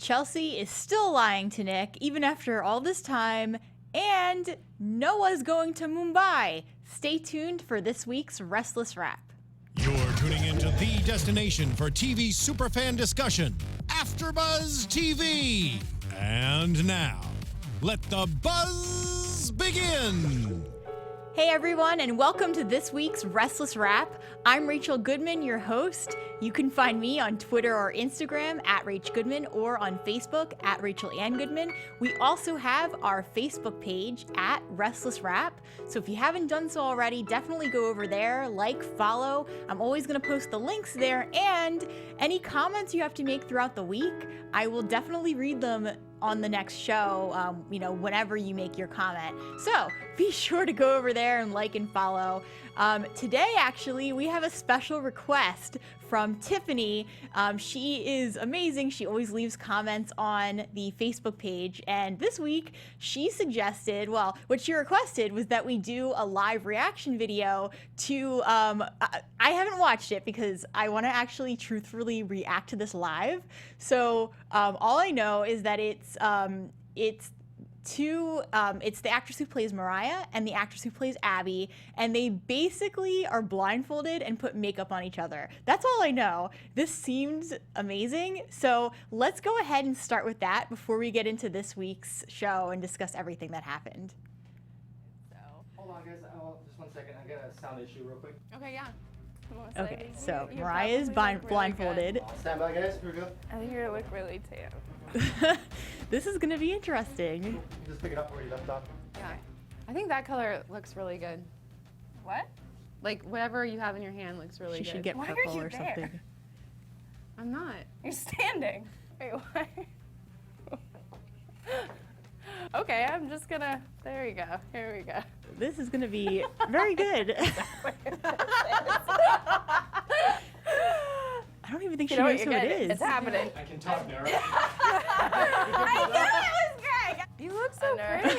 Chelsea is still lying to Nick, even after all this time, and Noah's going to Mumbai. Stay tuned for this week's Restless Wrap. You're tuning into the destination for TV superfan discussion, AFTERBUZZ TV. And now, let the buzz begin. Hey everyone, and welcome to this week's Restless Wrap. I'm Rachel Goodman, your host. You can find me on Twitter or Instagram at Rach Goodman or on Facebook at Rachel Ann Goodman. We also have our Facebook page at Restless Wrap. So if you haven't done so already, definitely go over there, like, follow. I'm always going to post the links there, and any comments you have to make throughout the week, I will definitely read them on the next show, whenever you make your comment. So be sure to go over there and like and follow. Today, actually, we have a special request from Tiffany. She is amazing. She always leaves comments on the Facebook page. And this week, she suggested, what she requested was that we do a live reaction video to, I haven't watched it because I want to actually truthfully react to this live. So all I know is that it's the actress who plays Mariah and the actress who plays Abby, and they basically are blindfolded and put makeup on each other. That's all I know. This seems amazing, so let's go ahead and start with that before we get into this week's show and discuss everything that happened. Hold on, guys. Just 1 second. I got a sound issue real quick. Okay, yeah. Okay, so Mariah is blindfolded. Stand by, guys. Here we go. I think you're gonna look really tan. This is gonna be interesting. Just pick it up where you left off. Yeah. I think that color looks really good. What? Like whatever you have in your hand looks really She good. should get purple or something. I'm not. You're standing. Wait, what? Okay, I'm just gonna, there we go. Here we go. This is gonna be very good. I don't even think she knows who it is. It's happening. I can talk now. I knew it was Greg. You look so pretty.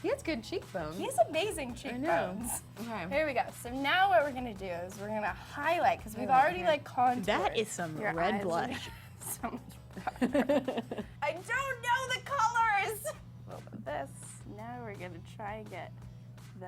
He has good cheekbones. He has amazing cheekbones. I know. Okay. Here we go. So now what we're gonna do is we're gonna highlight, because we've already like contoured. That is some your red eyes. blush. So much powder. I don't know the colors. A little bit of this. Now we're gonna try and get the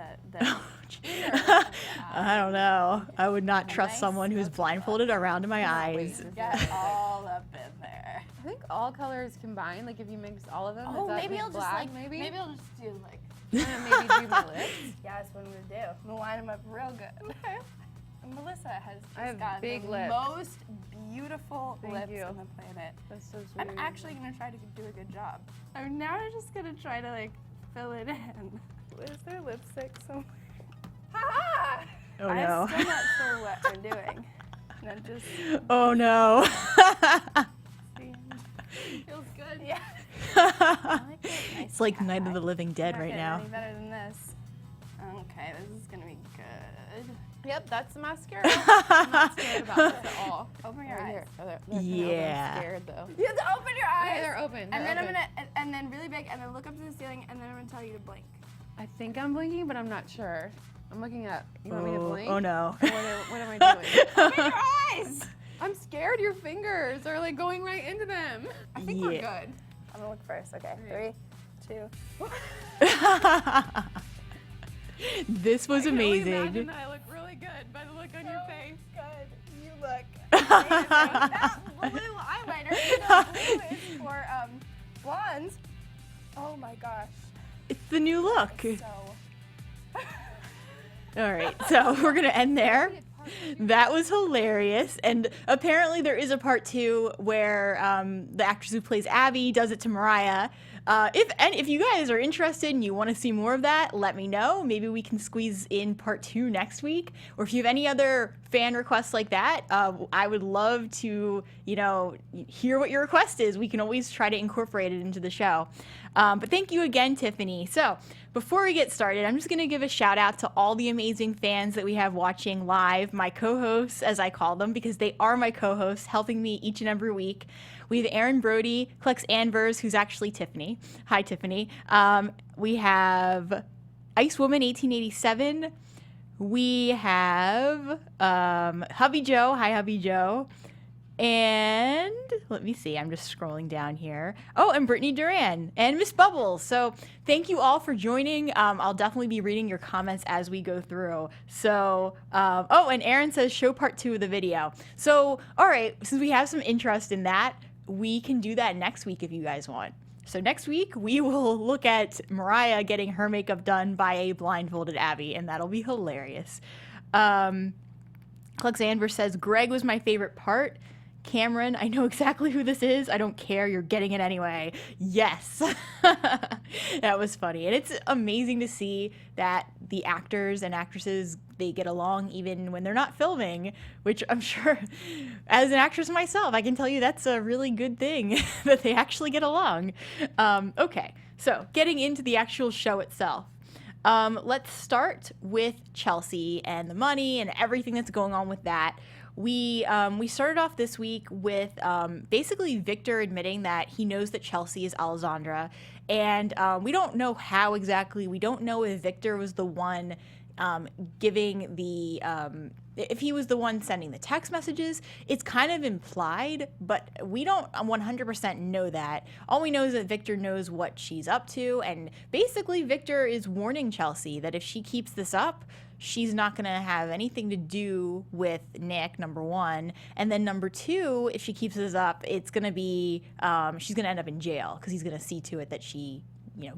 I don't know. I would not trust Nice. someone who's blindfolded around my eyes. get all up in there. I think all colors combined, like if you mix all of them, Oh, does that maybe make I'll just black, like maybe I'll just do like. Maybe do my lips. Yeah, that's what I'm gonna do. I'm gonna line them up real good. And Melissa has I have just got big the lips. most beautiful Thank lips you. on the planet. That's so sweet. I'm actually gonna try to do a good job. I'm now just gonna try to like fill it in. Is there lipstick somewhere? Ha! Oh I'm no. still not sure what I'm doing. And I'm just Oh no. seeing. feels good. Yeah. I like it. It's like Night of the Living Dead Not right getting now. any better than this. Okay, this is gonna be good. Yep, that's the mascara. I'm not scared about this at all. Open your Right eyes. here. Oh, there. Yeah. I'm scared though. You have to open your eyes. Okay, they're open. And then they're I'm gonna, and then really big, and then look up to the ceiling, and then I'm gonna tell you to blink. I think I'm blinking, but I'm not sure. I'm looking up. You want me to blink? Oh no. Or what am I doing? Open your eyes. I'm scared your fingers are like going right into them. I think we're Yeah. good. I'm gonna look first. Okay, Right. 3, 2. This was I can only amazing. imagine that I look really good by the look on your face. Good. You look amazing. That blue eyeliner. You know, blue is for blondes. Oh my gosh. It's the new look. So. All right, so we're gonna end there. That was hilarious, and apparently there is a part 2 where the actress who plays Abby does it to Mariah. If you guys are interested and you want to see more of that, let me know. Maybe we can squeeze in part 2 next week. Or if you have any other fan requests like that, I would love to, hear what your request is. We can always try to incorporate it into the show. But thank you again, Tiffany. So before we get started, I'm just going to give a shout out to all the amazing fans that we have watching live, my co-hosts, as I call them, because they are my co-hosts, helping me each and every week. We have Aaron Brody, Clex Anvers, who's actually Tiffany. Hi, Tiffany. We have Ice Woman 1887. we have Hubby Joe. Hi, Hubby Joe. And let me see, I'm just scrolling down here. Oh, and Brittany Duran and Miss Bubbles. So thank you all for joining. I'll definitely be reading your comments as we go through. So, oh, and Aaron says show part 2 of the video. So, all right, since we have some interest in that, we can do that next week if you guys want. So next week, we will look at Mariah getting her makeup done by a blindfolded Abby, and that'll be hilarious. Alexander says, Greg was my favorite part. Cameron, I know exactly who this is. I don't care. You're getting it anyway. Yes. That was funny. And it's amazing to see that the actors and actresses, they get along even when they're not filming, which I'm sure as an actress myself, I can tell you that's a really good thing that they actually get along. Okay, so getting into the actual show itself. Let's start with Chelsea and the money and everything that's going on with that. We started off this week with basically Victor admitting that he knows that Chelsea is Alessandra, and we don't know how exactly. We don't know if Victor was the one giving the if he was the one sending the text messages. It's kind of implied, but we don't 100% know that. All we know is that Victor knows what she's up to, and basically Victor is warning Chelsea that if she keeps this up, she's not going to have anything to do with Nick, number one. And then number two, if she keeps this up, it's going to be, she's going to end up in jail because he's going to see to it that she,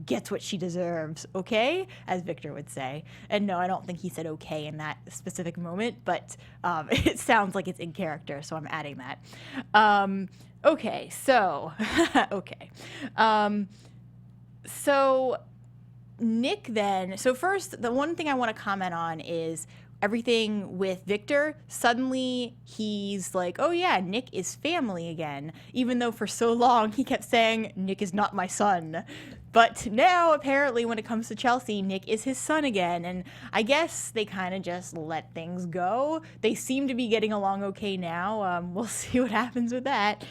gets what she deserves, okay? As Victor would say. And no, I don't think he said okay in that specific moment, but it sounds like it's in character, so I'm adding that. Okay, so, okay. So Nick then, so first, the one thing I want to comment on is everything with Victor. Suddenly he's like, oh yeah, Nick is family again, even though for so long he kept saying Nick is not my son. But now apparently when it comes to Chelsea, Nick is his son again, and I guess they kind of just let things go. They seem to be getting along okay now. We'll see what happens with that.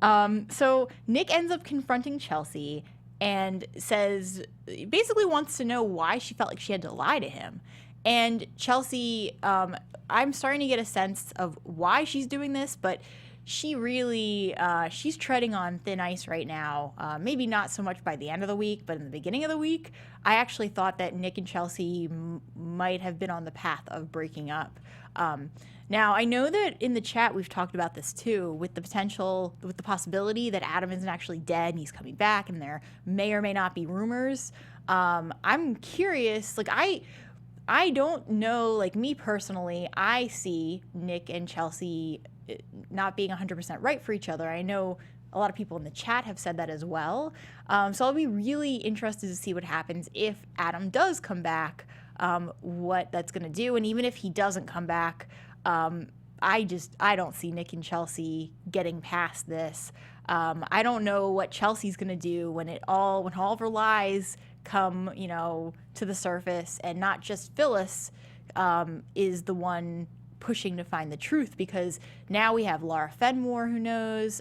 So Nick ends up confronting Chelsea and says, basically wants to know why she felt like she had to lie to him. And Chelsea, I'm starting to get a sense of why she's doing this, but she really, she's treading on thin ice right now. Maybe not so much by the end of the week, but in the beginning of the week, I actually thought that Nick and Chelsea might have been on the path of breaking up. Now, I know that in the chat we've talked about this too, with the possibility that Adam isn't actually dead and he's coming back, and there may or may not be rumors. I'm curious, like I don't know, like me personally, I see Nick and Chelsea not being 100% right for each other. I know a lot of people in the chat have said that as well. So I'll be really interested to see what happens if Adam does come back, what that's going to do. And even if he doesn't come back, I don't see Nick and Chelsea getting past this. I don't know what Chelsea's going to do when all of her lies come, to the surface, and not just Phyllis is the one pushing to find the truth, because now we have Laura Fenmore who knows.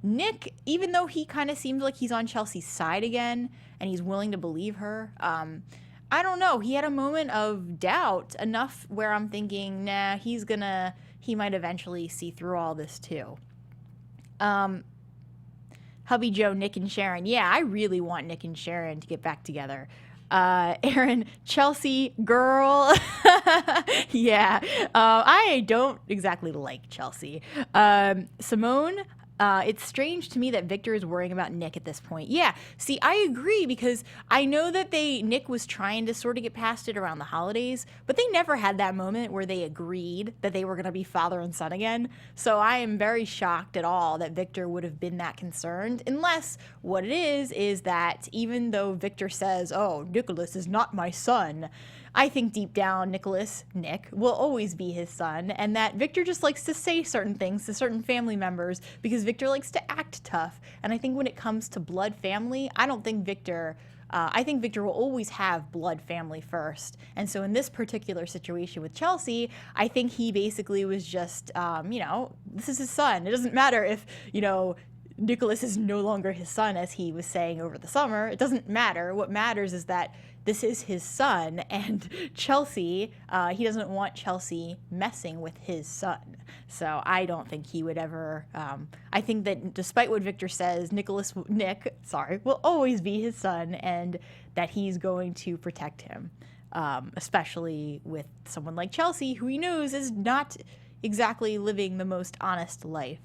Nick, even though he kind of seems like he's on Chelsea's side again and he's willing to believe her, I don't know. He had a moment of doubt enough where I'm thinking, nah, he might eventually see through all this too. Hubby Joe, Nick and Sharon. Yeah, I really want Nick and Sharon to get back together. Aaron, Chelsea, girl. Yeah, I don't exactly like Chelsea. Simone, it's strange to me that Victor is worrying about Nick at this point. Yeah, see, I agree, because I know that Nick was trying to sort of get past it around the holidays, but they never had that moment where they agreed that they were going to be father and son again. So I am very shocked at all that Victor would have been that concerned, unless what it is that even though Victor says, oh, Nicholas is not my son, I think deep down Nick, will always be his son, and that Victor just likes to say certain things to certain family members because Victor likes to act tough. And I think when it comes to blood family, I think Victor will always have blood family first. And so in this particular situation with Chelsea, I think he basically was just, this is his son. It doesn't matter if, Nicholas is no longer his son, as he was saying over the summer. It doesn't matter. What matters is that this is his son, and Chelsea, he doesn't want Chelsea messing with his son. So I don't think he would ever, I think that despite what Victor says, Nick will always be his son, and that he's going to protect him, especially with someone like Chelsea, who he knows is not exactly living the most honest life.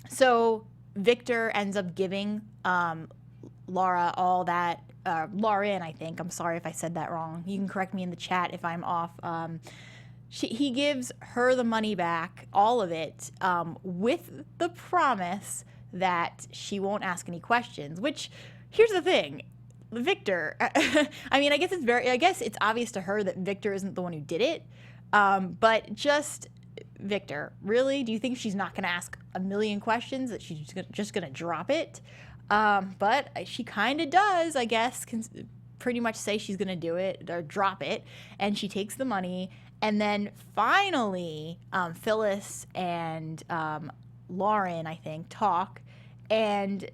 So Victor ends up giving Laura all that, Lauren, I think. I'm sorry if I said that wrong. You can correct me in the chat if I'm off. He gives her the money back, all of it, with the promise that she won't ask any questions, which, here's the thing. Victor, I mean, I guess it's obvious to her that Victor isn't the one who did it, but just, Victor, really? Do you think she's not going to ask a million questions, that she's just going to drop it? But she kind of does, I guess, pretty much say she's going to do it or drop it. And she takes the money. And then finally, Phyllis and Lauren, I think, talk. And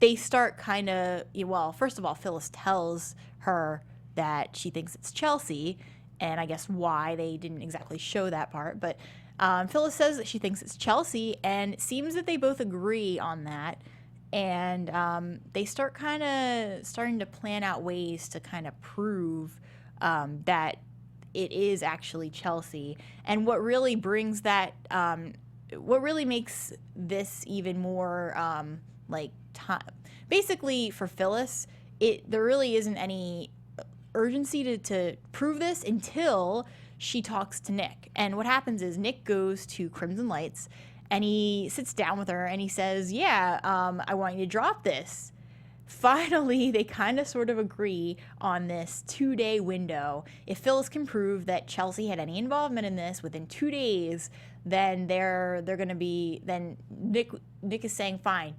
they start kind of, well, first of all, Phyllis tells her that she thinks it's Chelsea. And I guess why they didn't exactly show that part. But Phyllis says that she thinks it's Chelsea. And it seems that they both agree on that. And they start starting to plan out ways to kind of prove that it is actually Chelsea. And what really brings that, what really makes this even more basically for Phyllis, there really isn't any urgency to prove this until she talks to Nick. And what happens is Nick goes to Crimson Lights, and he sits down with her and he says, yeah, I want you to drop this. Finally, they kind of sort of agree on this 2-day window. If Phyllis can prove that Chelsea had any involvement in this within 2 days, then they're going to be, then Nick is saying, fine,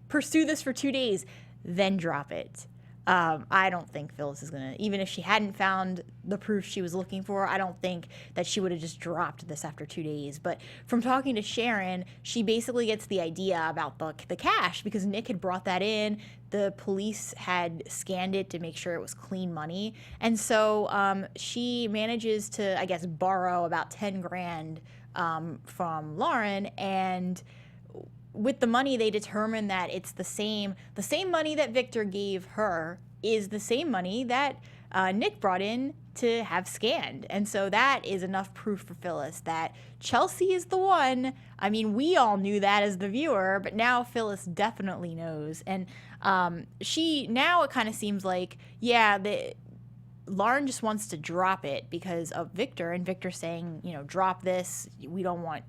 pursue this for 2 days, then drop it. I don't think Phyllis is going to, even if she hadn't found the proof she was looking for, I don't think that she would have just dropped this after 2 days. But from talking to Sharon, she basically gets the idea about the cash, because Nick had brought that in. The police had scanned it to make sure it was clean money. And so she manages to, I guess, borrow about 10 grand from Lauren, and with the money, they determine that it's the same money that Victor gave her is the same money that Nick brought in to have scanned. And so that is enough proof for Phyllis that Chelsea is the one. I mean, we all knew that as the viewer, but now Phyllis definitely knows. And now it kind of seems like, yeah, Lauren just wants to drop it because of Victor, and Victor saying, drop this. We don't want,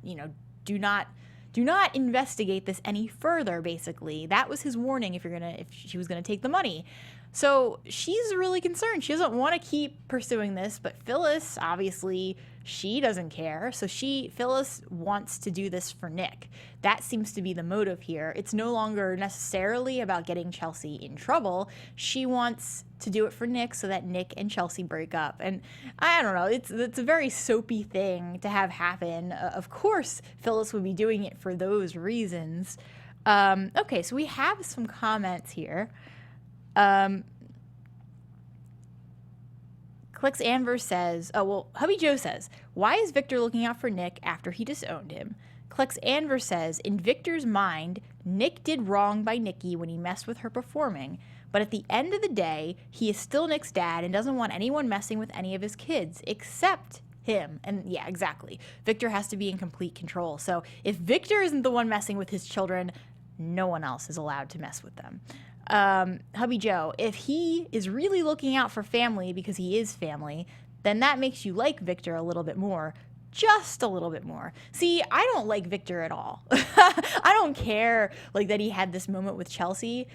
do not investigate this any further, basically. That was his warning if she was gonna take the money. So she's really concerned. She doesn't want to keep pursuing this, but Phyllis, obviously, she doesn't care. So Phyllis wants to do this for Nick. That seems to be the motive here. It's no longer necessarily about getting Chelsea in trouble. She wants to do it for Nick so that Nick and Chelsea break up. And I don't know, it's a very soapy thing to have happen. Of course, Phyllis would be doing it for those reasons. Okay, so we have some comments here. Clicks Anver says, Hubby Joe says, why is Victor looking out for Nick after he disowned him? Clicks Anver says, in Victor's mind, Nick did wrong by Nikki when he messed with her performing, but at the end of the day, he is still Nick's dad and doesn't want anyone messing with any of his kids, except him. And yeah, exactly. Victor has to be in complete control. So if Victor isn't the one messing with his children, no one else is allowed to mess with them. Hubby Joe, if he is really looking out for family because he is family, then that makes you like Victor a little bit more. Just a little bit more. See, I don't like Victor at all. I don't care that he had this moment with Chelsea.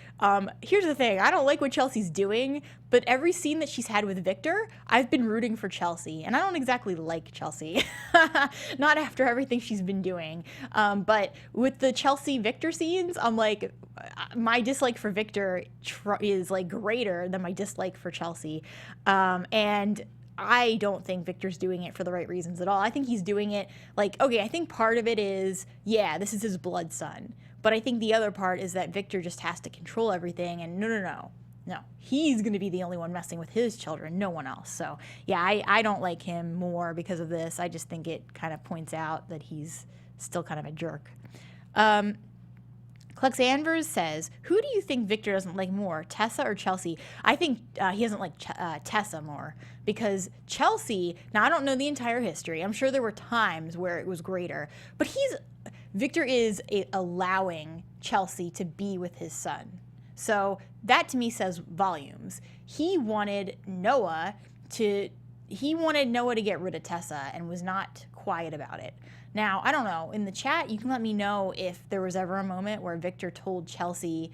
Here's the thing. I don't like what Chelsea's doing, but every scene that she's had with Victor, I've been rooting for Chelsea. And I don't exactly like Chelsea. Not after everything she's been doing. But with the Chelsea-Victor scenes, I'm like, my dislike for Victor is greater than my dislike for Chelsea. And I don't think Victor's doing it for the right reasons at all. I think he's doing it okay, I think part of it is, yeah, this is his blood son. But I think the other part is that Victor just has to control everything, and no. no, he's going to be the only one messing with his children, no one else. So yeah, I don't like him more because of this. I just think it kind of points out that he's still kind of a jerk. Clux Anvers says, who do you think Victor doesn't like more, Tessa or Chelsea? I think he doesn't like Tessa more, because Chelsea, now I don't know the entire history. I'm sure there were times where it was greater, but Victor is allowing Chelsea to be with his son. So that to me says volumes. He wanted Noah to get rid of Tessa and was not quiet about it. Now, I don't know, in the chat, you can let me know if there was ever a moment where Victor told Chelsea,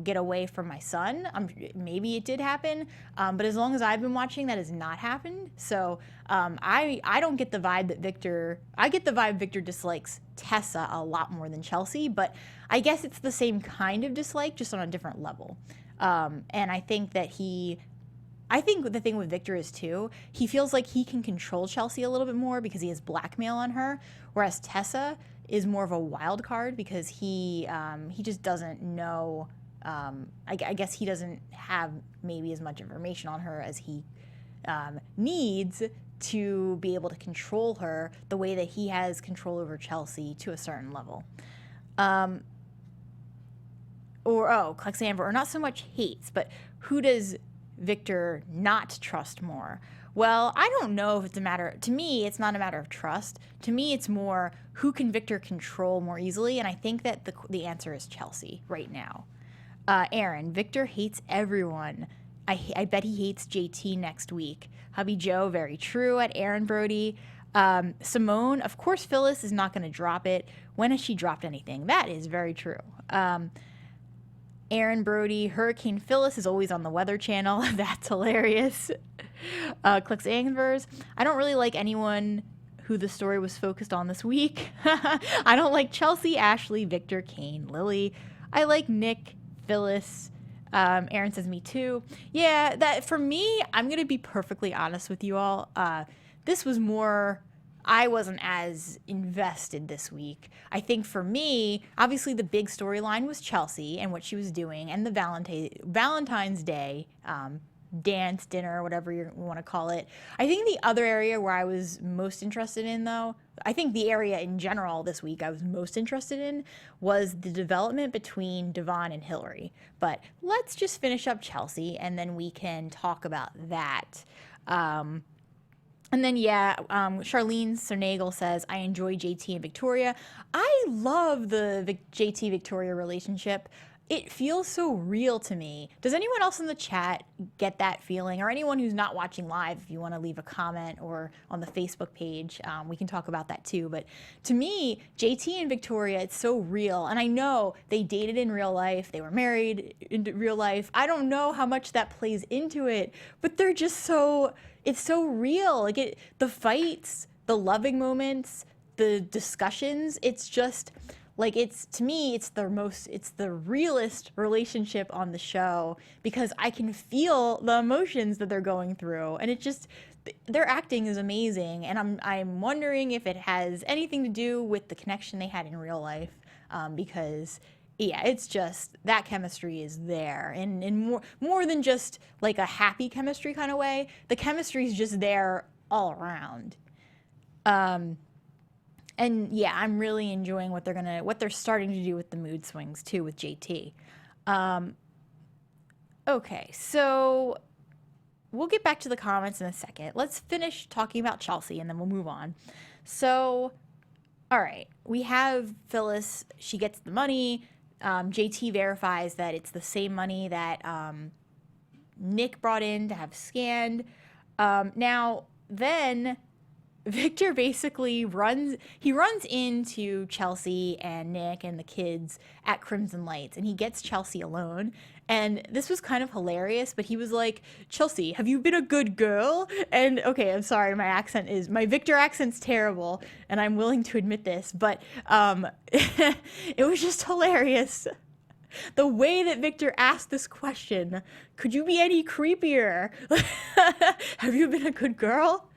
get away from my son. Maybe it did happen, but as long as I've been watching, that has not happened. So I don't get the vibe that I get the vibe Victor dislikes Tessa a lot more than Chelsea, but I guess it's the same kind of dislike, just on a different level. And I think the thing with Victor is, too, he feels like he can control Chelsea a little bit more because he has blackmail on her, whereas Tessa is more of a wild card because he just doesn't know. I guess he doesn't have maybe as much information on her as he needs to be able to control her the way that he has control over Chelsea to a certain level. Clux Amber, or not so much hates, but who does Victor not trust more? Well, I don't know if it's a matter, to me, it's not a matter of trust. To me, it's more who can Victor control more easily, and I think that the answer is Chelsea right now. Aaron, Victor hates everyone. I bet he hates JT next week. Hubby Joe, very true at Aaron Brody. Simone, of course Phyllis is not going to drop it. When has she dropped anything? That is very true. Aaron Brody, Hurricane Phyllis is always on the Weather Channel. That's hilarious. Clicks Anvers, I don't really like anyone who the story was focused on this week. I don't like Chelsea, Ashley, Victor, Kane, Lily. I like Nick, Phyllis. Aaron says me too. Yeah, that for me, I'm going to be perfectly honest with you all. This was more, I wasn't as invested this week. I think for me, obviously the big storyline was Chelsea and what she was doing, and the Valentine's Day dance, dinner, whatever you want to call it. I think the other area where I was most interested in, though, I think the area in general this week I was most interested in was the development between Devon and Hillary. But let's just finish up Chelsea, and then we can talk about that. And then, Charlene Cernagle says, I enjoy JT and Victoria. I love the JT Victoria relationship. It feels so real to me. Does anyone else in the chat get that feeling? Or anyone who's not watching live, if you want to leave a comment or on the Facebook page, we can talk about that too. But to me, JT and Victoria, it's so real. And I know they dated in real life. They were married in real life. I don't know how much that plays into it, but they're just it's so real. Like the fights, the loving moments, the discussions, it's just like, to me, it's the realest relationship on the show because I can feel the emotions that they're going through, and their acting is amazing, and I'm wondering if it has anything to do with the connection they had in real life, because it's just that chemistry is there, and in more than just like a happy chemistry kind of way. The chemistry is just there all around. And yeah, I'm really enjoying what they're starting to do with the mood swings too with JT. Okay, so we'll get back to the comments in a second. Let's finish talking about Chelsea and then we'll move on. So, all right, we have Phyllis. She gets the money. JT verifies that it's the same money that Nick brought in to have scanned. Now, then Victor basically runs into Chelsea and Nick and the kids at Crimson Lights, and he gets Chelsea alone. And this was kind of hilarious, but he was like, Chelsea, have you been a good girl? And okay, I'm sorry, my Victor accent's terrible, and I'm willing to admit this, but it was just hilarious. The way that Victor asked this question, could you be any creepier? Have you been a good girl?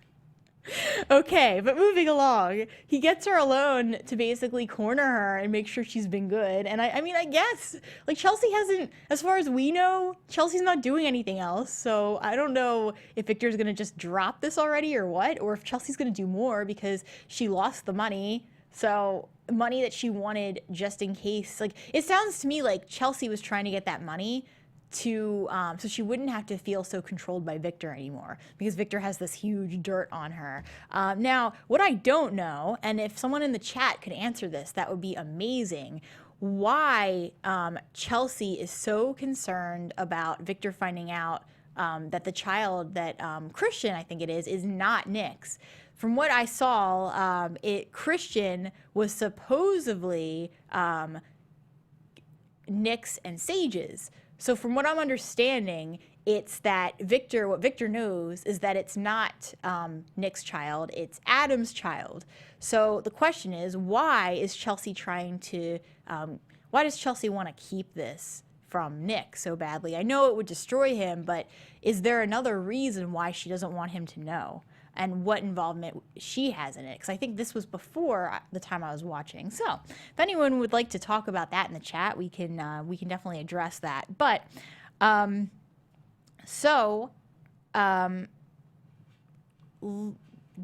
Okay, but moving along, he gets her alone to basically corner her and make sure she's been good. And I mean, I guess, like, Chelsea hasn't, as far as we know, Chelsea's not doing anything else. So I don't know if Victor's gonna just drop this already or what, or if Chelsea's gonna do more because she lost the money. So money that she wanted just in case, like, it sounds to me like Chelsea was trying to get that money to so she wouldn't have to feel so controlled by Victor anymore, because Victor has this huge dirt on her. Now, what I don't know, and if someone in the chat could answer this, that would be amazing, why Chelsea is so concerned about Victor finding out that the child that Christian, I think it is not Nick's. From what I saw, Christian was supposedly Nick's and Sage's. So from what I'm understanding, it's that what Victor knows is that it's not Nick's child, it's Adam's child. So the question is, why does Chelsea want to keep this from Nick so badly? I know it would destroy him, but is there another reason why she doesn't want him to know? And what involvement she has in it? Because I think this was before the time I was watching. So if anyone would like to talk about that in the chat, we can definitely address that. But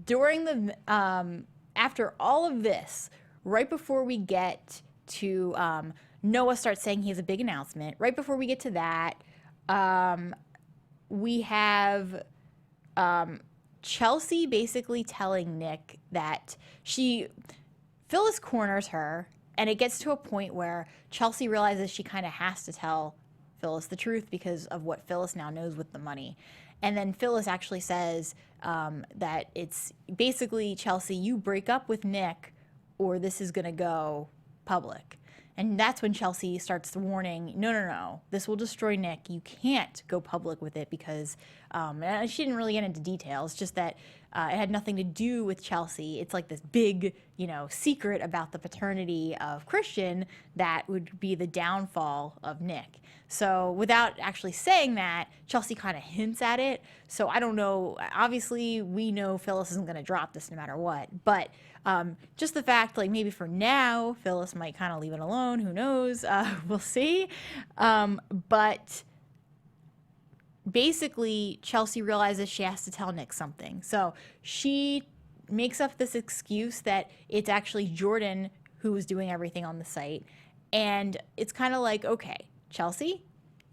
during the after all of this, right before we get to Noah starts saying he has a big announcement. Right before we get to that, we have Chelsea basically telling Nick that Phyllis corners her, and it gets to a point where Chelsea realizes she kind of has to tell Phyllis the truth because of what Phyllis now knows with the money. And then Phyllis actually says that it's basically, Chelsea, you break up with Nick or this is going to go public. And that's when Chelsea starts warning, no, this will destroy Nick. You can't go public with it because she didn't really get into details, just that it had nothing to do with Chelsea. It's like this big, secret about the paternity of Christian that would be the downfall of Nick. So without actually saying that, Chelsea kind of hints at it. So I don't know. Obviously, we know Phyllis isn't going to drop this no matter what. But just the fact, like, maybe for now, Phyllis might kind of leave it alone. Who knows? We'll see. But basically, Chelsea realizes she has to tell Nick something. So she makes up this excuse that it's actually Jordan who was doing everything on the site. And it's kind of like, okay, Chelsea,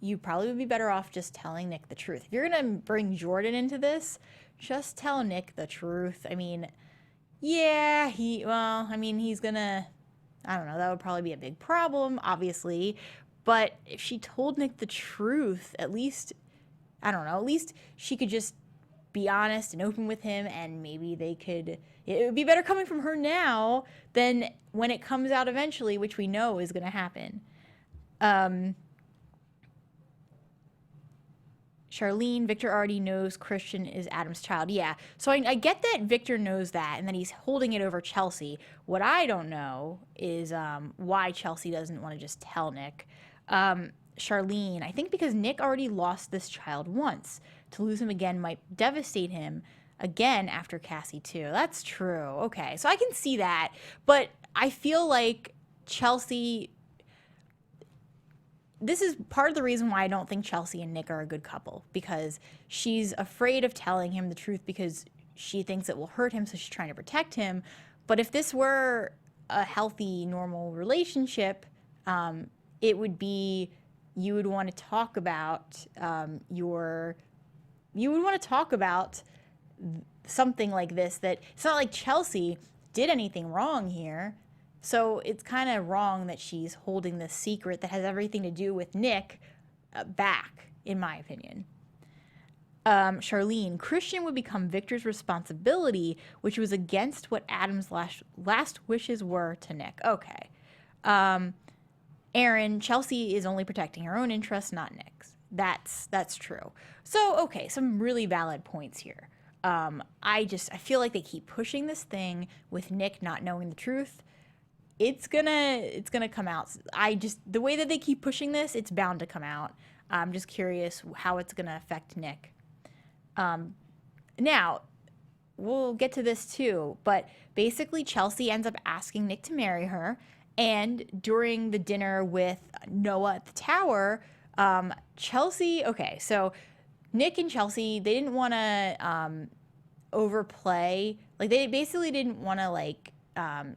you probably would be better off just telling Nick the truth. If you're going to bring Jordan into this, just tell Nick the truth. I mean, yeah, he's gonna, I don't know, that would probably be a big problem, obviously. But if she told Nick the truth, at least, I don't know, at least she could just be honest and open with him, and maybe it would be better coming from her now than when it comes out eventually, which we know is going to happen. Charlene, Victor already knows Christian is Adam's child. Yeah, so I get that Victor knows that and that he's holding it over Chelsea. What I don't know is why Chelsea doesn't want to just tell Nick. Charlene, I think because Nick already lost this child once. To lose him again might devastate him again after Cassie too. That's true. Okay, so I can see that. But I feel like Chelsea... This is part of the reason why I don't think Chelsea and Nick are a good couple, because she's afraid of telling him the truth because she thinks it will hurt him, so she's trying to protect him. But if this were a healthy, normal relationship, it would be, you would want to talk about something like this, that it's not like Chelsea did anything wrong here. So it's kind of wrong that she's holding this secret that has everything to do with Nick back, in my opinion. Charlene, Christian would become Victor's responsibility, which was against what Adam's last wishes were to Nick. Okay. Aaron, Chelsea is only protecting her own interests, not Nick's. That's true. So, okay, some really valid points here. I feel like they keep pushing this thing with Nick not knowing the truth. It's gonna come out. The way that they keep pushing this, it's bound to come out. I'm just curious how it's gonna affect Nick. Now, we'll get to this too, but basically Chelsea ends up asking Nick to marry her. And during the dinner with Noah at the tower, Chelsea, okay, so Nick and Chelsea, they didn't want to overplay. Like, they basically didn't want to, like,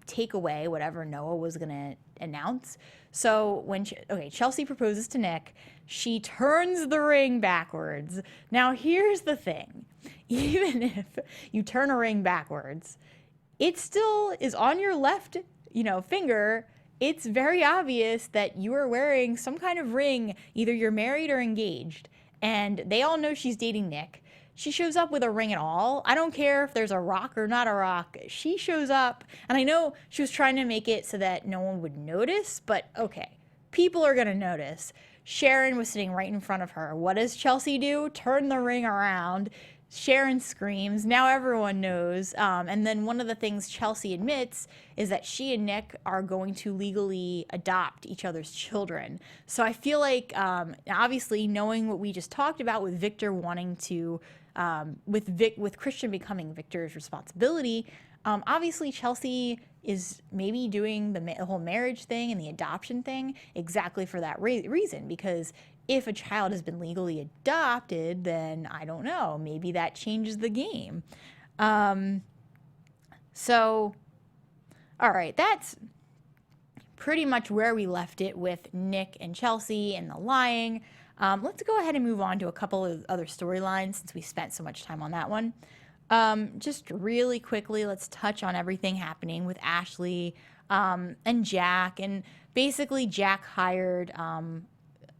take away whatever Noah was going to announce. So when, Chelsea proposes to Nick, she turns the ring backwards. Now, here's the thing. Even if you turn a ring backwards, it still is on your left, finger. It's very obvious that you are wearing some kind of ring. Either you're married or engaged. And they all know she's dating Nick. She shows up with a ring and all. I don't care if there's a rock or not a rock. She shows up. And I know she was trying to make it so that no one would notice, but okay, people are going to notice. Sharon was sitting right in front of her. What does Chelsea do? Turn the ring around. Sharon screams. Now everyone knows. And then one of the things Chelsea admits is that she and Nick are going to legally adopt each other's children. So I feel like, obviously, knowing what we just talked about with Victor wanting to, with Christian becoming Victor's responsibility, obviously Chelsea is maybe doing the whole marriage thing and the adoption thing exactly for that reason, because if a child has been legally adopted, then I don't know, maybe that changes the game. So, all right, that's pretty much where we left it with Nick and Chelsea and the lying. Let's go ahead and move on to a couple of other storylines since we spent so much time on that one. Just really quickly, let's touch on everything happening with Ashley and Jack. And basically, Jack hired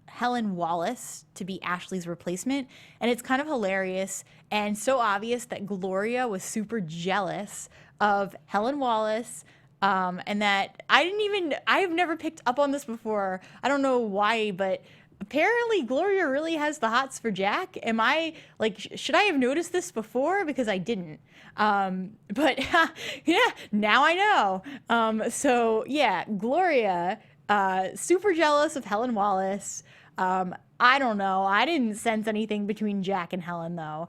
Helen Wallace to be Ashley's replacement. And it's kind of hilarious and so obvious that Gloria was super jealous of Helen Wallace. And that I've never picked up on this before. I don't know why, but apparently Gloria really has the hots for Jack. Am I, should I have noticed this before? Because I didn't. But yeah, now I know. So yeah, Gloria, super jealous of Helen Wallace. I don't know. I didn't sense anything between Jack and Helen though.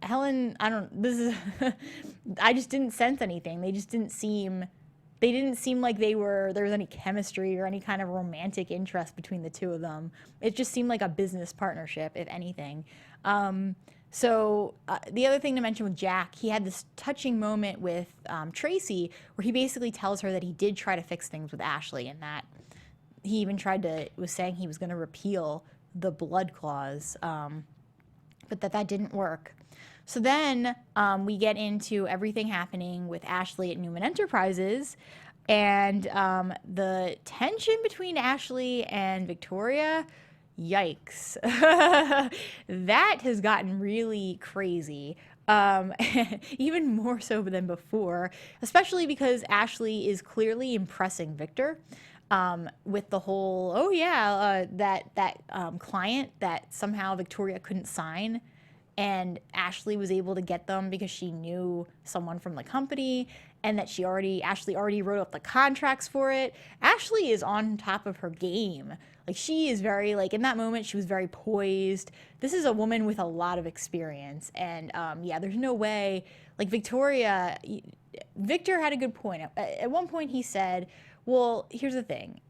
Helen, I just didn't sense anything. They didn't seem like there was any chemistry or any kind of romantic interest between the two of them. It just seemed like a business partnership, if anything. So the other thing to mention with Jack, he had this touching moment with Tracy where he basically tells her that he did try to fix things with Ashley, and that he even was saying he was going to repeal the blood clause, but that didn't work. So then we get into everything happening with Ashley at Newman Enterprises, and the tension between Ashley and Victoria, yikes. That has gotten really crazy, even more so than before, especially because Ashley is clearly impressing Victor. With the whole, that client that somehow Victoria couldn't sign, and Ashley was able to get them because she knew someone from the company, and that Ashley already wrote up the contracts for it. Ashley is on top of her game. She is very, in that moment, she was very poised. This is a woman with a lot of experience, and there's no way, Victor had a good point. At one point he said, well, here's the thing,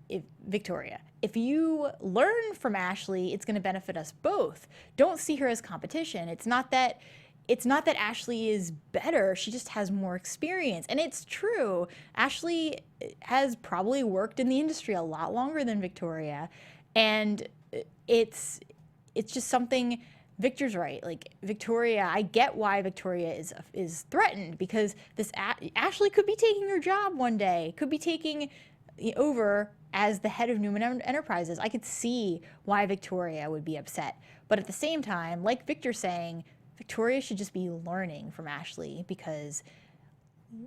if you learn from Ashley, it's going to benefit us both. Don't see her as competition. It's not that Ashley is better, she just has more experience. And it's true. Ashley has probably worked in the industry a lot longer than Victoria. And it's just something, Victor's right. Victoria, I get why Victoria is threatened, because this Ashley could be taking her job one day, could be taking over as the head of Newman Enterprises. I could see why Victoria would be upset. But at the same time, like Victor's saying, Victoria should just be learning from Ashley, because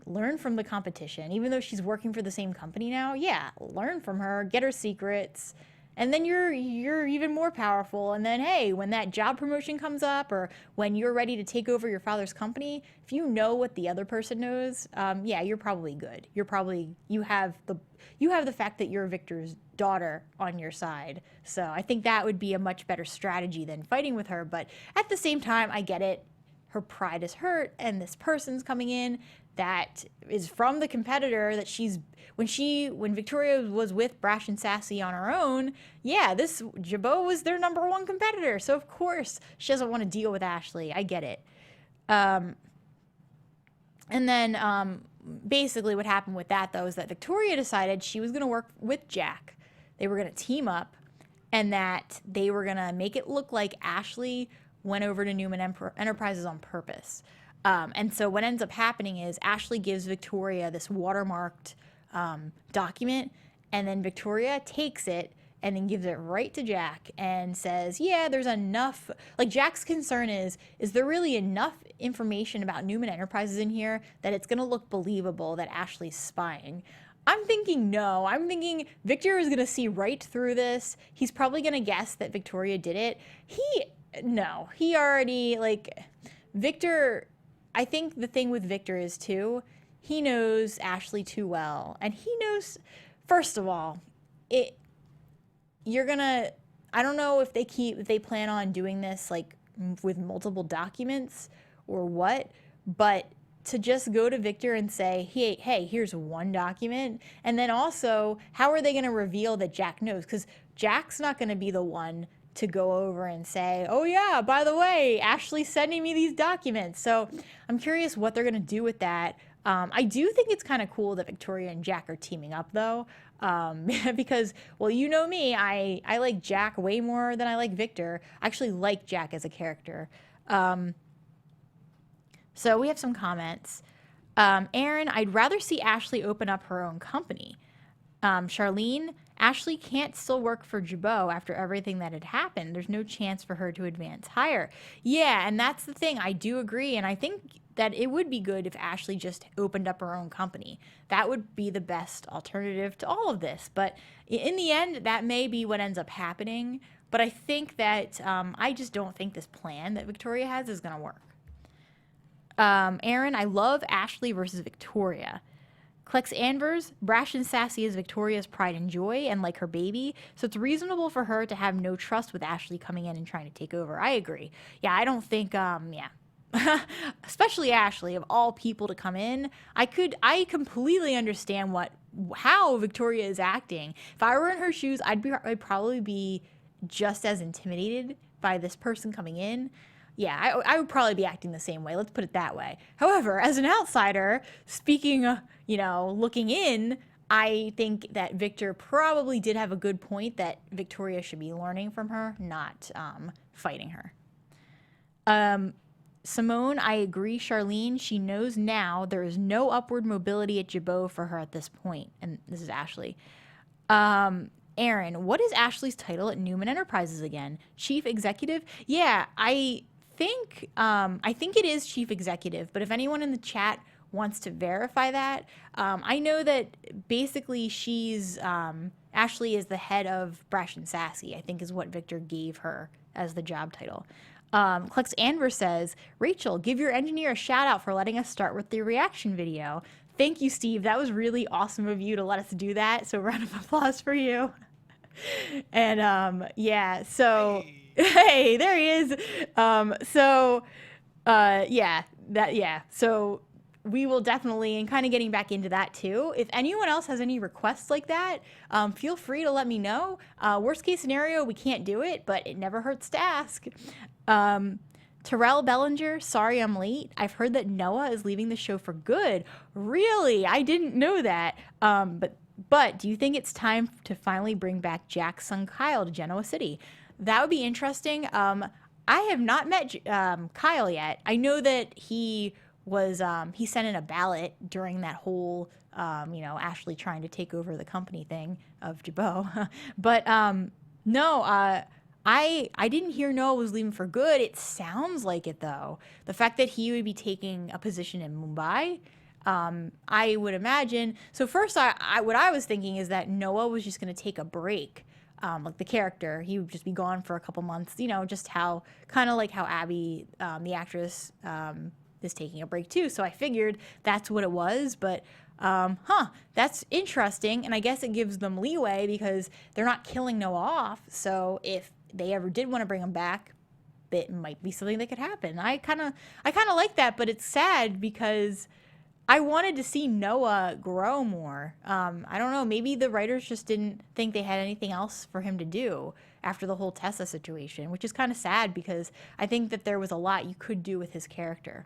learn from the competition. Even though she's working for the same company now, learn from her, get her secrets, and then you're even more powerful. And then, hey, when that job promotion comes up, or when you're ready to take over your father's company, if you know what the other person knows, you're probably good. You have the fact that you're Victor's daughter on your side. So I think that would be a much better strategy than fighting with her. But at the same time, I get it. her pride is hurt, and this person's coming in that is from the competitor that when Victoria was with Brash and Sassy on her own, yeah, this Jabot was their #1 competitor. So of course she doesn't want to deal with Ashley. I get it. And then basically what happened with that, though, is that Victoria decided she was going to work with Jack. They were going to team up, and that they were going to make it look like Ashley went over to Newman Enterprises on purpose. And so what ends up happening is Ashley gives Victoria this watermarked document, and then Victoria takes it and then gives it right to Jack and says, yeah, there's enough. Like, Jack's concern is there really enough information about Newman Enterprises in here that it's going to look believable that Ashley's spying? I'm thinking no. I'm thinking Victor is going to see right through this. He's probably going to guess that Victoria did it. He already, like, Victor, I think the thing with Victor is, too, he knows Ashley too well. And he knows, first of all, I don't know if they plan on doing this, like, with multiple documents or what, but to just go to Victor and say, hey, here's one document. And then also, how are they going to reveal that Jack knows? Because Jack's not going to be the one to go over and say, oh yeah, by the way, Ashley's sending me these documents. So I'm curious what they're going to do with that. I do think it's kind of cool that Victoria and Jack are teaming up, though, because, well, you know me, I like Jack way more than I like Victor. I actually like Jack as a character. So we have some comments. Aaron, I'd rather see Ashley open up her own company. Charlene, Ashley can't still work for Jabot after everything that had happened. There's no chance for her to advance higher. Yeah, and that's the thing. I do agree, and I think that it would be good if Ashley just opened up her own company. That would be the best alternative to all of this. But in the end, that may be what ends up happening. But I think that I just don't think this plan that Victoria has is going to work. Aaron, I love Ashley versus Victoria. Clex Anvers, Brash and Sassy is Victoria's pride and joy and like her baby, so it's reasonable for her to have no trust with Ashley coming in and trying to take over. I agree. Yeah, I don't think, especially Ashley, of all people to come in, I completely understand how Victoria is acting. If I were in her shoes, I'd probably be just as intimidated by this person coming in. Yeah, I would probably be acting the same way. Let's put it that way. However, as an outsider, speaking, looking in, I think that Victor probably did have a good point that Victoria should be learning from her, not fighting her. Simone, I agree. Charlene, she knows now there is no upward mobility at Jabot for her at this point. And this is Ashley. Aaron, what is Ashley's title at Newman Enterprises again? Chief Executive? Yeah, I think it is Chief Executive, but if anyone in the chat wants to verify that, I know that basically Ashley is the head of Brash and Sassy, I think is what Victor gave her as the job title. Clex Anver says, Rachel, give your engineer a shout out for letting us start with the reaction video. Thank you, Steve. That was really awesome of you to let us do that. So round of applause for you. And yeah, so hey, there he is. So we will definitely, and kind of getting back into that too, if anyone else has any requests like that, feel free to let me know. Worst case scenario, we can't do it, but it never hurts to ask. Terrell Bellinger, sorry I'm late. I've heard that Noah is leaving the show for good. Really? I didn't know that. But do you think it's time to finally bring back Jack's son Kyle to Genoa City? That would be interesting. I have not met Kyle yet. I know that he sent in a ballot during that whole, Ashley trying to take over the company thing of Jabot. But no, I didn't hear Noah was leaving for good. It sounds like it, though. The fact that he would be taking a position in Mumbai, I would imagine. So first, what I was thinking is that Noah was just going to take a break. Like the character, he would just be gone for a couple months, just how Abby, the actress, is taking a break too. So I figured that's what it was, but that's interesting. And I guess it gives them leeway because they're not killing Noah off. So if they ever did want to bring him back, that might be something that could happen. I kind of like that, but it's sad because I wanted to see Noah grow more. I don't know, maybe the writers just didn't think they had anything else for him to do after the whole Tessa situation, which is kind of sad because I think that there was a lot you could do with his character.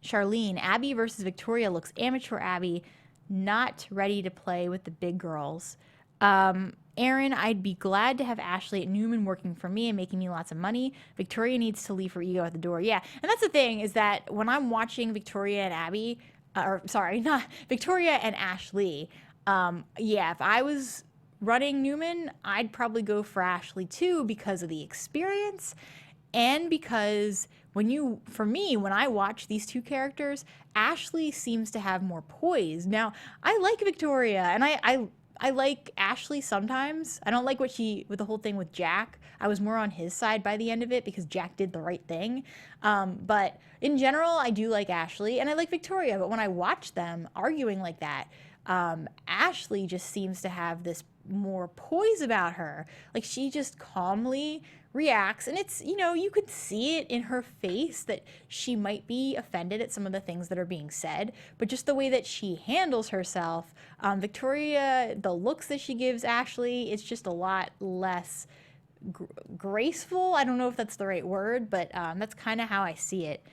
Charlene, Abby versus Victoria looks amateur Abby, not ready to play with the big girls. Aaron, I'd be glad to have Ashley at Newman working for me and making me lots of money. Victoria needs to leave her ego at the door. Yeah, and that's the thing is that when I'm watching Victoria and Abby, or sorry, not Victoria and Ashley, yeah, if I was running Newman, I'd probably go for Ashley too because of the experience and because for me, when I watch these two characters, Ashley seems to have more poise. Now, I like Victoria and I like Ashley sometimes. I don't like with the whole thing with Jack. I was more on his side by the end of it because Jack did the right thing. But in general, I do like Ashley and I like Victoria. But when I watch them arguing like that, Ashley just seems to have this more poise about her. Like she just calmly reacts, and it's, you could see it in her face that she might be offended at some of the things that are being said, but just the way that she handles herself, Victoria, the looks that she gives Ashley, it's just a lot less graceful. I don't know if that's the right word, but that's kind of how I see it.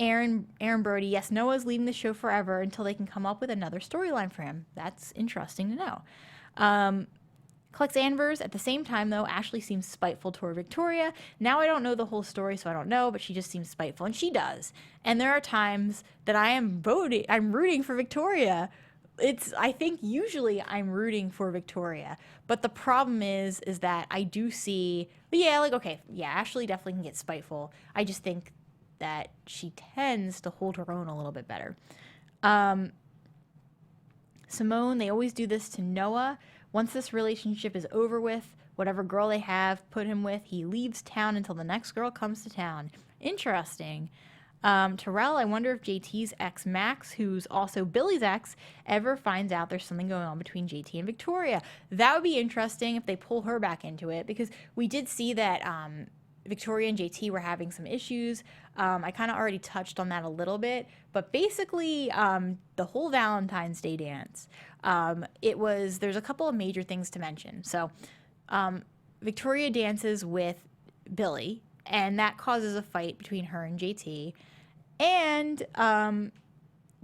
Aaron Brody, yes, Noah's leaving the show forever until they can come up with another storyline for him. That's interesting to know. Collects Anvers. At the same time, though, Ashley seems spiteful toward Victoria. Now I don't know the whole story, so I don't know, but she just seems spiteful, and she does. And there are times that I'm rooting for Victoria. I think usually I'm rooting for Victoria, but the problem is that I do see, Ashley definitely can get spiteful. I just think that she tends to hold her own a little bit better. Simone, they always do this to Noah. Once this relationship is over with, whatever girl they have put him with, he leaves town until the next girl comes to town. Interesting. Terrell, I wonder if JT's ex Max, who's also Billy's ex, ever finds out there's something going on between JT and Victoria. That would be interesting if they pull her back into it, because we did see that Victoria and JT were having some issues. I kind of already touched on that a little bit, but basically the whole Valentine's Day dance, there's a couple of major things to mention. So Victoria dances with Billy, and that causes a fight between her and JT. And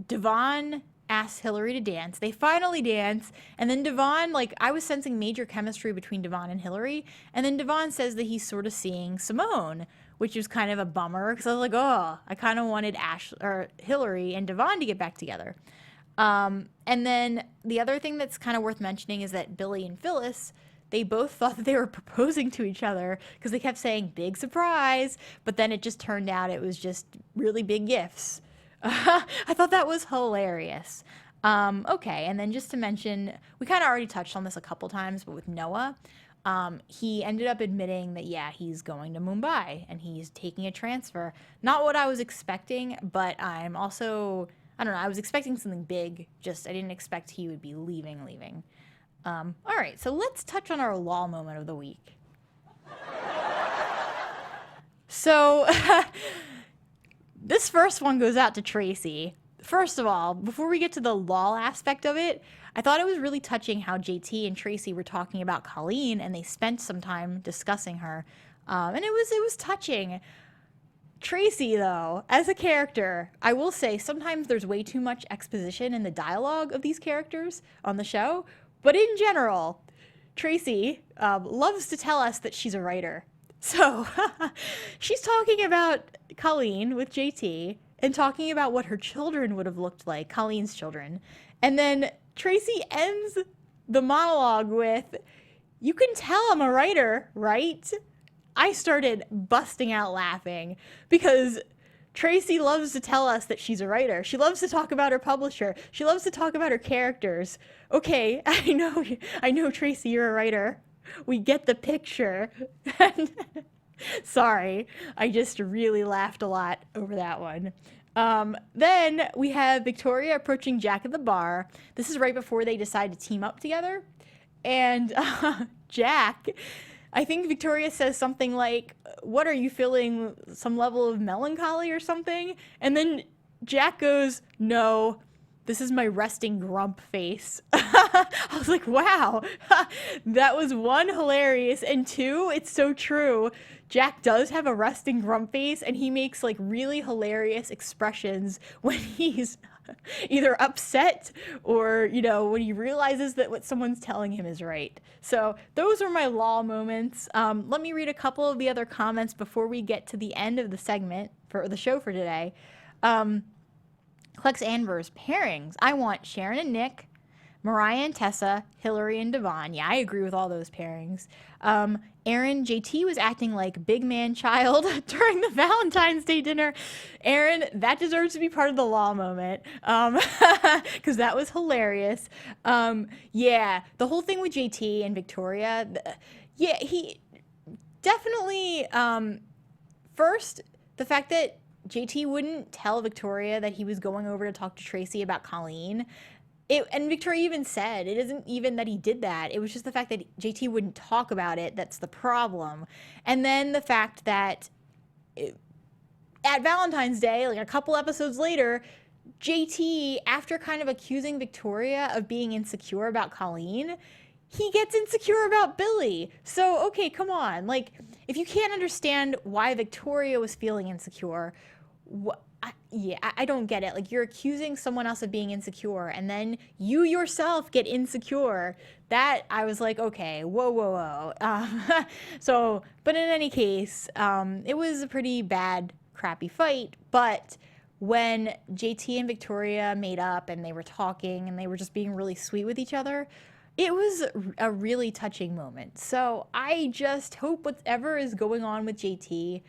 Devon asks Hillary to dance. They finally dance, and then Devon, I was sensing major chemistry between Devon and Hillary, and then Devon says that he's sort of seeing Simone, which is kind of a bummer, because I was like, oh, I kind of wanted Hillary and Devon to get back together. And then the other thing that's kind of worth mentioning is that Billy and Phyllis, they both thought that they were proposing to each other because they kept saying big surprise, but then it just turned out it was just really big gifts. I thought that was hilarious. Okay, and then just to mention, we kind of already touched on this a couple times, but with Noah, he ended up admitting that, yeah, he's going to Mumbai and he's taking a transfer. Not what I was expecting, but I'm also, I don't know, I was expecting something big, just I didn't expect he would be leaving. All right, so let's touch on our law moment of the week. So this first one goes out to Tracy. First of all, before we get to the law aspect of it, I thought it was really touching how JT and Tracy were talking about Colleen, and they spent some time discussing her, and it was touching. Tracy, though, as a character, I will say sometimes there's way too much exposition in the dialogue of these characters on the show, but in general, Tracy loves to tell us that she's a writer. So she's talking about Colleen with JT and talking about what her children would have looked like, Colleen's children. And then Tracy ends the monologue with, "You can tell I'm a writer, right?" I started busting out laughing because Tracy loves to tell us that she's a writer. She loves to talk about her publisher. She loves to talk about her characters. Okay, I know, Tracy, you're a writer. We get the picture. Sorry, I just really laughed a lot over that one. Then we have Victoria approaching Jack at the bar. This is right before they decide to team up together. And Jack, I think Victoria says something like, what are you feeling, some level of melancholy or something? And then Jack goes, no, this is my resting grump face. I was like, wow, that was one, hilarious, and two, it's so true. Jack does have a resting grump face, and he makes like really hilarious expressions when he's either upset or, you know, when he realizes that what someone's telling him is right. So those are my law moments. Let me read a couple of the other comments before we get to the end of the segment for the show for today. Clex Anvers, pairings. I want Sharon and Nick, Mariah and Tessa, Hillary and Devon. Yeah, I agree with all those pairings. Aaron, JT was acting like big man child during the Valentine's Day dinner. Aaron, that deserves to be part of the law moment, because that was hilarious. Yeah, the whole thing with JT and Victoria, yeah, he definitely, first, the fact that JT wouldn't tell Victoria that he was going over to talk to Tracy about Colleen. And Victoria even said, it isn't even that he did that. It was just the fact that JT wouldn't talk about it that's the problem. And then the fact that at Valentine's Day, like a couple episodes later, JT, after kind of accusing Victoria of being insecure about Colleen, he gets insecure about Billy. So, okay, come on. Like, if you can't understand why Victoria was feeling insecure, I don't get it. Like, you're accusing someone else of being insecure, and then you yourself get insecure. That, I was like, okay, whoa. So, but in any case, it was a pretty bad, crappy fight. But when JT and Victoria made up and they were talking and they were just being really sweet with each other, it was a really touching moment. So I just hope whatever is going on with JT,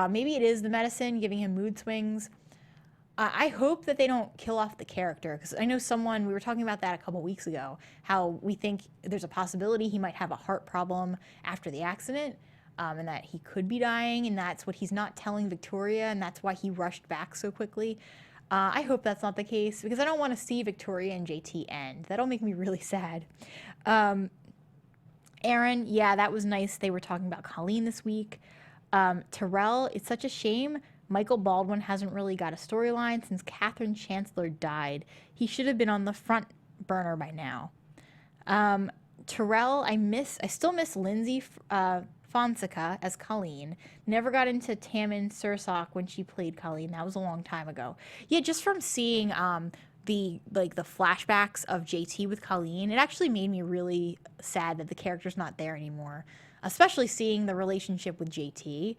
maybe it is the medicine giving him mood swings. I hope that they don't kill off the character, because I know we were talking about that a couple weeks ago, how we think there's a possibility he might have a heart problem after the accident, and that he could be dying, and that's what he's not telling Victoria, and that's why he rushed back so quickly. I hope that's not the case, because I don't want to see Victoria and JT end. That'll make me really sad. Aaron, yeah, that was nice. They were talking about Colleen this week. Terrell, it's such a shame Michael Baldwin hasn't really got a storyline since Katherine Chancellor died. He should have been on the front burner by now. Terrell, I still miss Lindsay Fonseca as Colleen. Never got into Tammin Sursok when she played Colleen. That was a long time ago. Yeah, just from seeing the flashbacks of JT with Colleen, it actually made me really sad that the character's not there anymore. Especially seeing the relationship with JT.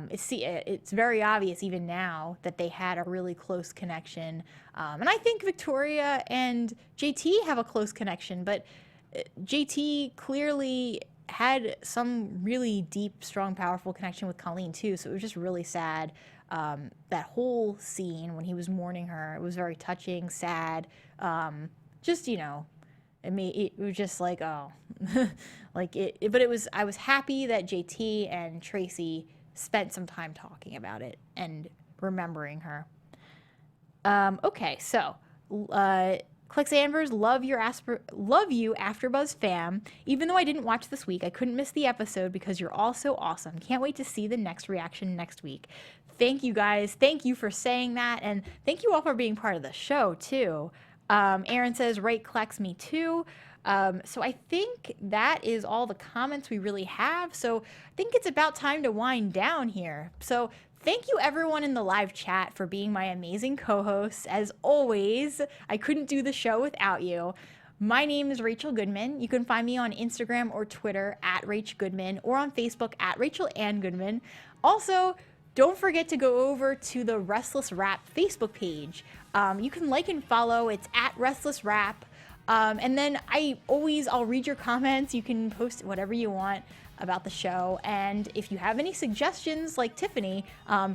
It's very obvious even now that they had a really close connection. And I think Victoria and JT have a close connection, but JT clearly had some really deep, strong, powerful connection with Colleen too. So it was just really sad. That whole scene when he was mourning her, it was very touching, sad. Just, you know, it was just like, oh, but I was happy that JT and Tracy spent some time talking about it and remembering her. Okay, so, Clex Anvers, love you, AfterBuzz fam. Even though I didn't watch this week, I couldn't miss the episode because you're all so awesome. Can't wait to see the next reaction next week. Thank you guys. Thank you for saying that, and thank you all for being part of the show too. Aaron says, right, Clex, me too. So I think that is all the comments we really have. So I think it's about time to wind down here. So thank you everyone in the live chat for being my amazing co-hosts. As always, I couldn't do the show without you. My name is Rachel Goodman. You can find me on Instagram or Twitter at Rach Goodman, or on Facebook at Rachel Ann Goodman. Also, don't forget to go over to the Restless Rap Facebook page. You can like and follow. It's at Restless Rap. And then I'll read your comments. You can post whatever you want about the show. And if you have any suggestions like Tiffany,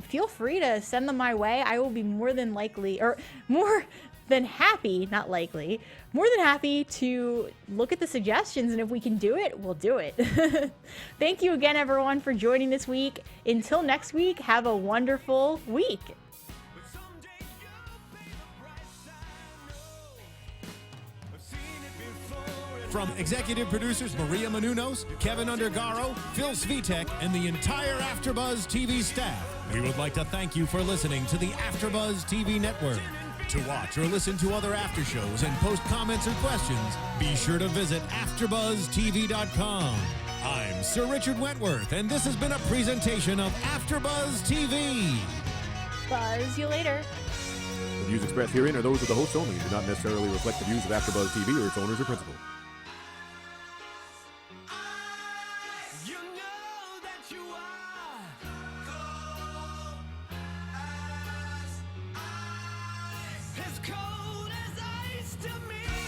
feel free to send them my way. I will be more than happy to look at the suggestions. And if we can do it, we'll do it. Thank you again, everyone, for joining this week. Until next week, have a wonderful week. From executive producers Maria Menounos, Kevin Undergaro, Phil Svitek, and the entire AfterBuzz TV staff, we would like to thank you for listening to the AfterBuzz TV network. To watch or listen to other after shows and post comments or questions, be sure to visit AfterBuzzTV.com. I'm Sir Richard Wentworth, and this has been a presentation of AfterBuzz TV. Buzz you later. The views expressed herein are those of the hosts only and do not necessarily reflect the views of AfterBuzz TV or its owners or principals. As cold as ice to me.